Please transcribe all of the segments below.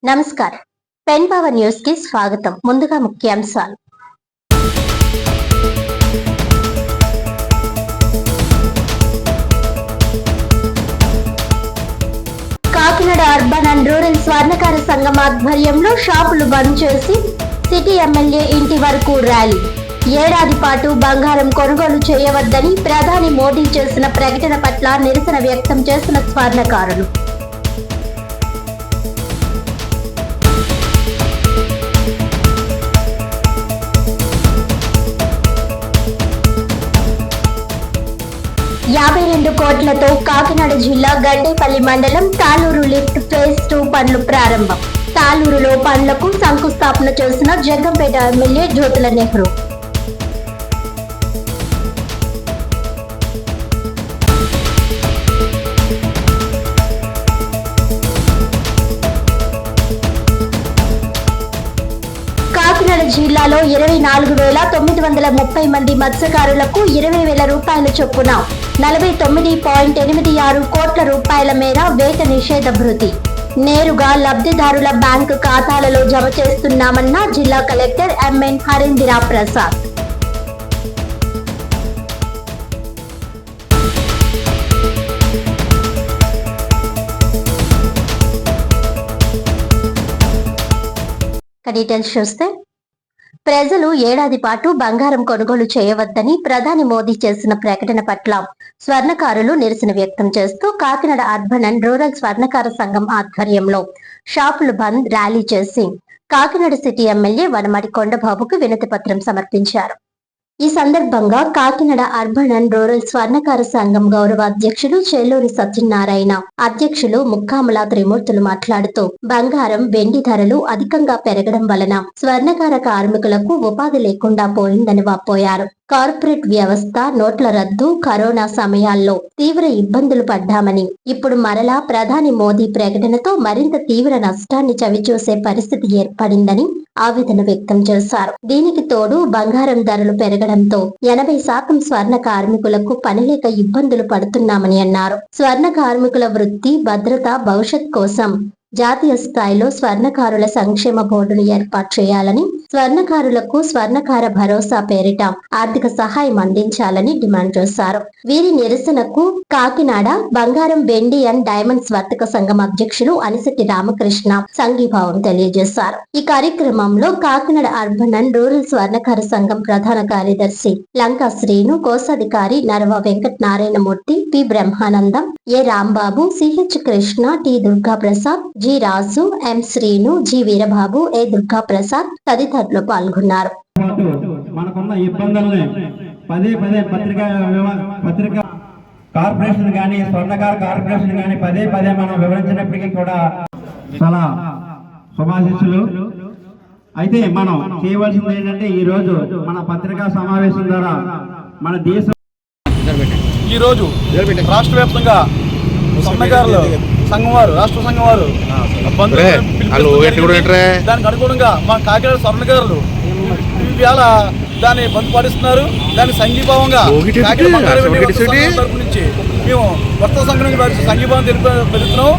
నమస్కారం. Pen power news కి స్వాగతం. ముందుగా ముఖ్యాంశాలు. కాకినాడ అర్బన్ అండ్ రూరల్ స్వర్ణకార సంఘం ఆధ్వర్యంలో షాపులు బంద్ చేసి సిటీ ఎమ్మెల్యే ఇంటి వరకు ర్యాలీ. ఏడాది పాటు బంగారం కొనుగోలు చేయవద్దని ప్రధాని మోదీ చేసిన ప్రకటన పట్ల నిరసన వ్యక్తం చేసిన స్వర్ణకారులు. ₹52 కోట్లతో కాకినాడ జిల్లా గండేపల్లి మండలం తాలూరు లిఫ్ట్ ఫేజ్ 2 పనులు ప్రారంభం. తాలూరులో పనులకు శంకుస్థాపన చేసిన జగ్గంపేట ఎమ్మెల్యే జ్యోతుల నెహ్రూ. కాకినాడ జిల్లాలో 24,930 మంది మత్స్యకారులకు 20,000 రూపాయల చొప్పున 49.86 కోట్ల రూపాయల మేర వేట నిషేధ భృతి నేరుగా లబ్ధిదారుల బ్యాంకు ఖాతాలలో జమ చేస్తున్నామన్న జిల్లా collector MN Harindra Prasad. Details చూస్తే, ప్రజలు ఏడాది పాటు బంగారం కొనుగోలు చేయవద్దని ప్రధాని మోదీ చేసిన ప్రకటన పట్ల స్వర్ణకారులు నిరసన వ్యక్తం చేస్తూ కాకినాడ అర్బన్ అండ్ రూరల్ స్వర్ణకార సంఘం ఆధ్వర్యంలో షాపులు బంద్ ర్యాలీ చేసి కాకినాడ సిటీ ఎమ్మెల్యే వనమాడి కొండబాబుకు వినతి పత్రం సమర్పించారు. ఈ సందర్భంగా కాకినాడ అర్బన్ అండ్ రూరల్ స్వర్ణకార సంఘం గౌరవ అధ్యక్షులు చెల్లూరి సత్యనారాయణ, అధ్యక్షులు ముక్కామల త్రిమూర్తులు మాట్లాడుతూ బంగారం, వెండి ధరలు అధికంగా పెరగడం వలన స్వర్ణకార కార్మికులకు ఉపాధి లేకుండా పోయిందని వాపోయారు. కార్పొరేట్ వ్యవస్థ, నోట్ల రద్దు, కరోనా సమయాల్లో తీవ్ర ఇబ్బందులు పడ్డామని, ఇప్పుడు మరలా ప్రధాని మోదీ ప్రకటనతో మరింత తీవ్ర నష్టాన్ని చవిచూసే పరిస్థితి ఏర్పడిందని ఆవేదన వ్యక్తం చేశారు. దీనికి తోడు బంగారం ధరలు పెరగడంతో 80% స్వర్ణ కార్మికులకు పనిలేక ఇబ్బందులు పడుతున్నామని అన్నారు. స్వర్ణ కార్మికుల వృత్తి, భద్రత, భవిష్యత్ కోసం జాతీయ స్థాయిలో స్వర్ణకారుల సంక్షేమ బోర్డును ఏర్పాటు చేయాలని, స్వర్ణకారులకు స్వర్ణకార భరోసా పేరిట ఆర్థిక సహాయం అందించాలని డిమాండ్ చేశారు. వీరి నిరసనకు కాకినాడ బంగారం, వెండి అండ్ డైమండ్స్ వర్తక సంఘం అధ్యక్షులు అనిశెట్టి రామకృష్ణ సంఘీభావం తెలియజేశారు. ఈ కార్యక్రమంలో కాకినాడ అర్బన్ అండ్ రూరల్ స్వర్ణకార సంఘం ప్రధాన కార్యదర్శి లంకా శ్రీను, కోశాధికారి Narava Venkata Narayanamurthy, P Brahmanandam, A Rambabu, CH Krishna, T Durga Prasad, G Raju, M Srinu, G Veerababu, A Durga Prasad తదితరులు పాల్గొన్నారు. మనకున్న ఇబ్బందుల్ని పదే పత్రికా కార్పొరేషన్ గానీ, స్వర్ణకార కార్పొరేషన్ గానీ పదే మనం వివరించినప్పటికీ కూడా చాలా శుభాశిస్సులు. అయితే మనం చేయవలసింది ఏంటంటే, ఈ రోజు మన పత్రికా సమావేశం ద్వారా మన దేశం ఈ రోజు రాష్ట్ర వ్యాప్తంగా స్వర్ణకారులు సంఘం వారు, రాష్ట్ర సంఘం వారు దానికి అనుగుణంగా మా కాకినాడ స్వర్ణకారులు ఇవాళ దాన్ని బంద్ పాటిస్తున్నారు. దాన్ని సంఘీభావంగా తరపు నుంచి మేము వర్తక సంఘం నుంచి సంఘీభావం తెలుపుతున్నాం.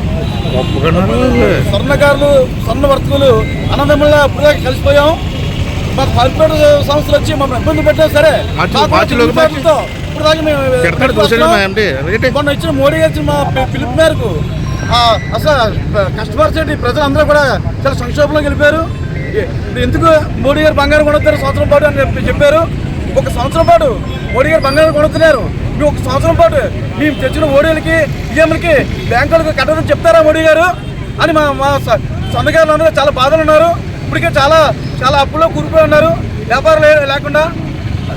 స్వర్ణకారులు, స్వర్ణ వర్తకులు అన్నదమ్ముల ఇప్పుడు కలిసిపోయాం. మా కార్పొరేట్ సంస్థలు వచ్చి మమ్మల్ని ఇబ్బంది పెట్టారు. సరే, ఇప్పుడు దాకా మేము మొన్న ఇచ్చిన మోడీ గారి మా పిలుపు మేరకు అసలు కష్టపరిచేటి ప్రజలందరూ కూడా చాలా సంక్షోభంలోకి వెళ్ళిపోయారు. ఎందుకు మోడీ గారు బంగారం కొనుక్తారు సంవత్సరం పాటు అని చెప్పారు. ఒక సంవత్సరం పాటు మోడీ గారు బంగారం కొనుక్కున్నారు. మేము ఒక సంవత్సరం పాటు మేము తెచ్చిన ఓడీలకి, ఈఎంలకి, బ్యాంకులకు కట్టదని చెప్తారా మోడీ గారు అని మా స్వర్ణకారులు అందరూ చాలా బాధలు ఉన్నారు. ఇప్పటికే చాలా అప్పుల్లో కూలిపోయి ఉన్నారు. వ్యాపారం లేకుండా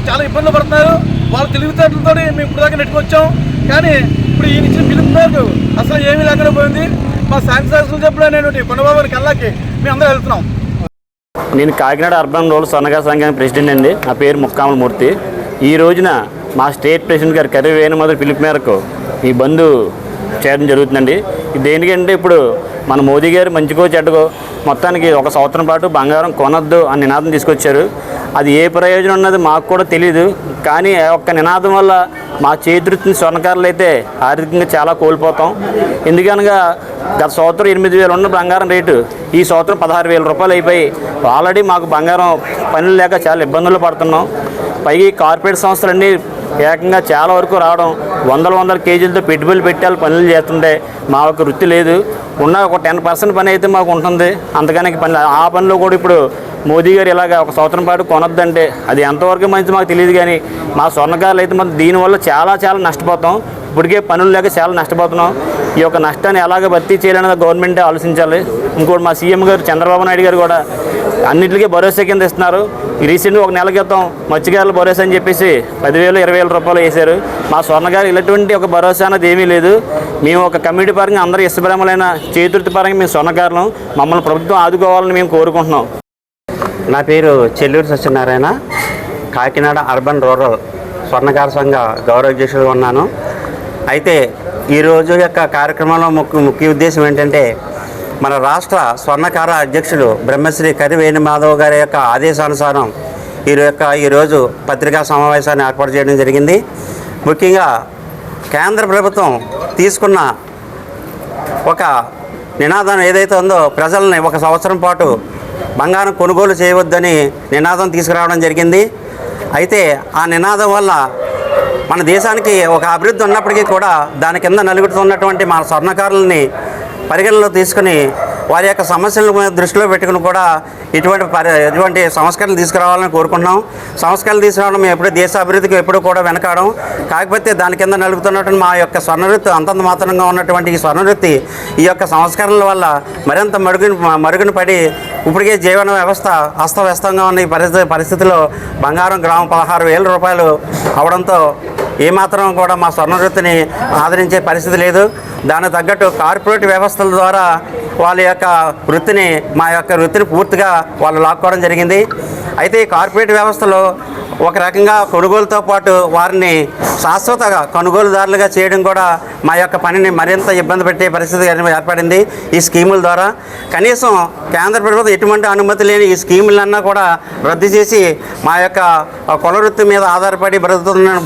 చాలా ఇబ్బందులు పడుతున్నారు. వాళ్ళ తెలివితేటలతో మేము ఇప్పుడు దాకా నెట్టుకొచ్చాం. కానీ ఇప్పుడు ఈయన ఇచ్చిన పిలుపు మేరకు అసలు ఏమీ లేకుండా పోయింది. మా శాంతిశాస్త్రం చెప్పలేనటువంటి కొండబాబు కల్లాకి మేము అందరూ వెళ్తున్నాం. నేను కాకినాడ అర్బన్ రూరల్ స్వర్ణకార సంఘానికి ప్రెసిడెంట్ అండి. నా పేరు ముక్కామల మూర్తి. ఈ రోజున మా స్టేట్ ప్రెసిడెంట్ గారు కర్రీ వేణుమాధవ్ పిలుపు మేరకు ఈ బంద్ చేయడం జరుగుతుందండి. దేనికంటే ఇప్పుడు మన మోదీ గారు మంచికో చెడ్డకో మొత్తానికి ఒక సంవత్సరం పాటు బంగారం కొనొద్దు అని నినాదం తీసుకొచ్చారు. అది ఏ ప్రయోజనం ఉన్నది మాకు కూడా తెలియదు. కానీ ఒక్క నినాదం వల్ల మా చేతివృత్తిని స్వర్ణకారులు అయితే ఆర్థికంగా చాలా కోల్పోతాం. ఎందుకనగా గత సంవత్సరం 8,000 ఉన్న బంగారం రేటు ఈ సంవత్సరం 16,000 రూపాయలు అయిపోయి ఆల్రెడీ మాకు బంగారం పనులు లేక చాలా ఇబ్బందులు పడుతున్నాం. పైగా ఈ కార్పొరేట్ సంస్థలన్నీ ఏకంగా చాలా వరకు రావడం, వందల కేజీలతో పెట్టుబడులు పెట్టాలి పనులు చేస్తుంటే మా యొక్క వృత్తి లేదు. ఉన్న ఒక 10% పని అయితే మాకు ఉంటుంది, అంతకన్నా పని ఆ పనిలో కూడా ఇప్పుడు మోదీ గారు ఇలాగ ఒక సంవత్సరం పాటు కొనొద్దంటే అది ఎంతవరకు మంచి మాకు తెలియదు. కానీ మా స్వర్ణకారులు అయితే మనం దీనివల్ల చాలా నష్టపోతాం. ఇప్పటికే పనులు లేక చాలా నష్టపోతున్నాం. ఈ యొక్క నష్టాన్ని ఎలాగ భర్తీ చేయాలనేది గవర్నమెంటే ఆలోచించాలి. ఇంకోటి మా సీఎం గారు చంద్రబాబు నాయుడు గారు కూడా అన్నింటికీ భరోసా కింద ఇస్తున్నారు. రీసెంట్గా ఒక నెల క్రితం మత్స్యకారుల భరోసా అని చెప్పేసి 10,000 20,000 రూపాయలు వేశారు. మా స్వర్ణకారు ఇలాంటి ఒక భరోసా అనేది ఏమీ లేదు. మేము ఒక కమిటీ పరంగా అందరూ ఇష్టబ్రహ్మలైన చేతివృత్తి పరంగా మేము స్వర్ణకారులు, మమ్మల్ని ప్రభుత్వం ఆదుకోవాలని మేము కోరుకుంటున్నాం. నా పేరు చెల్లూరు సత్యనారాయణ, కాకినాడ అర్బన్ రూరల్ స్వర్ణకార సంఘ గౌరవాధ్యక్షుడిగా ఉన్నాను. అయితే ఈరోజు యొక్క కార్యక్రమంలో ముఖ్య ఉద్దేశం ఏంటంటే, మన రాష్ట్ర స్వర్ణకార అధ్యక్షుడు బ్రహ్మశ్రీ కర్రి వేణుమాధవ్ గారి యొక్క ఆదేశానుసారం ఈరోజు పత్రికా సమావేశాన్ని ఏర్పాటు చేయడం జరిగింది. ముఖ్యంగా కేంద్ర ప్రభుత్వం తీసుకున్న ఒక నినాదం ఏదైతే ఉందో, ప్రజల్ని ఒక సంవత్సరం పాటు బంగారం కొనుగోలు చేయవద్దని నినాదం తీసుకురావడం జరిగింది. అయితే ఆ నినాదం వల్ల మన దేశానికి ఒక అభివృద్ధి ఉన్నప్పటికీ కూడా దాని కింద నలుగుతున్నటువంటి మన స్వర్ణకారులని పరిగణలో తీసుకుని వారి యొక్క సమస్యలను దృష్టిలో పెట్టుకుని కూడా ఇటువంటి సంస్కరణలు తీసుకురావాలని కోరుకుంటున్నాం. సంస్కరణలు తీసుకురావడం మేము ఎప్పుడు దేశ అభివృద్ధికి ఎప్పుడు కూడా వెనకాడం. కాకపోతే దాని కింద నలుగుతున్నటువంటి మా యొక్క స్వర్ణవృత్తి అంతంత మాత్రంగా ఉన్నటువంటి ఈ స్వర్ణవృత్తి ఈ యొక్క సంస్కరణల వల్ల మరింత మరుగున పడి ఇప్పటికే జీవన వ్యవస్థ అస్తవ్యస్తంగా ఉన్న ఈ పరిస్థితిలో బంగారం గ్రామం 16,000 రూపాయలు అవడంతో ఏమాత్రం కూడా మా స్వర్ణవృత్తిని ఆదరించే పరిస్థితి లేదు. దానికి తగ్గట్టు కార్పొరేట్ వ్యవస్థల ద్వారా వాళ్ళ యొక్క మా యొక్క వృత్తిని పూర్తిగా వాళ్ళు లాక్కోవడం జరిగింది. అయితే ఈ కార్పొరేట్ వ్యవస్థలో ఒక రకంగా కొనుగోలుతో పాటు వారిని శాశ్వత కొనుగోలుదారులుగా చేయడం కూడా మా యొక్క పనిని మరింత ఇబ్బంది పెట్టే పరిస్థితి ఏర్పడింది. ఈ స్కీముల ద్వారా కనీసం కేంద్ర ప్రభుత్వం ఎటువంటి అనుమతి లేని ఈ స్కీములన్నా కూడా రద్దు చేసి మా యొక్క కుల వృత్తి మీద ఆధారపడి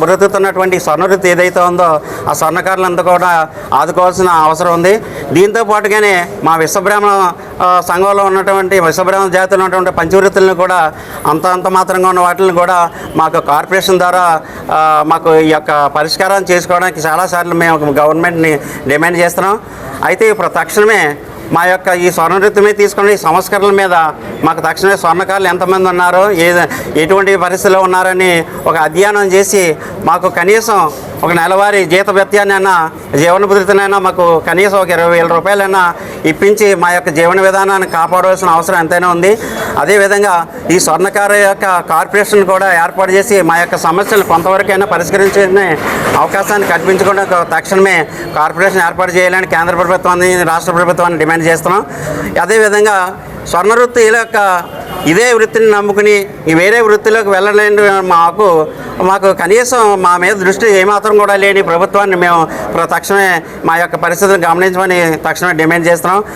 బ్రతుకుతున్నటువంటి స్వర్ణవృత్తి ఏదైతే ఉందో ఆ స్వర్ణకారులంతా కూడా ఆదుకోవాల్సిన అవసరం ఉంది. దీంతో పాటుగానే మా విశ్వబ్రాహ్మణ సంఘంలో ఉన్నటువంటి విశ్వబ్రాహ్మణ జాతిలో ఉన్నటువంటి పంచవృత్తులను కూడా అంత మాత్రంగా ఉన్న వాటిని కూడా మాకు కార్పొరేషన్ ద్వారా మాకు ఈ యొక్క పరిష్కారం చేసుకోవడానికి చాలాసార్లు మేము గవర్నమెంట్ని డిమాండ్ చేస్తున్నాం. అయితే ఇప్పుడు తక్షణమే మా యొక్క ఈ స్వర్ణవృత్తి మీద తీసుకుని ఈ సంస్కరణల మీద మాకు తక్షణమే స్వర్ణకారులు ఎంతమంది ఉన్నారో ఎటువంటి పరిస్థితిలో ఉన్నారని ఒక అధ్యయనం చేసి మాకు కనీసం ఒక నెలవారీ జీత భత్యాన్నైనా జీవన భృతినైనా మాకు కనీసం ఒక 20,000 రూపాయలైనా ఇప్పించి మా యొక్క జీవన విధానాన్ని కాపాడవలసిన అవసరం ఎంతైనా ఉంది. అదేవిధంగా ఈ స్వర్ణకార యొక్క కార్పొరేషన్ కూడా ఏర్పాటు చేసి మా యొక్క సమస్యలు కొంతవరకైనా పరిష్కరించే అవకాశాన్ని కల్పించకుండా తక్షణమే కార్పొరేషన్ ఏర్పాటు చేయాలని కేంద్ర ప్రభుత్వాన్ని రాష్ట్ర ప్రభుత్వాన్ని డిమాండ్ చేస్తున్నాం. అదేవిధంగా స్వర్ణవృత్తి యొక్క ఇదే వృత్తిని నమ్ముకుని వేరే వృత్తిలోకి వెళ్ళలేని మాకు కనీసం మా మీద దృష్టి ఏమాత్రం కూడా లేని ప్రభుత్వాన్ని మేము తక్షణమే మా యొక్క పరిస్థితిని గమనించమని తక్షణమే డిమాండ్ చేస్తున్నాం.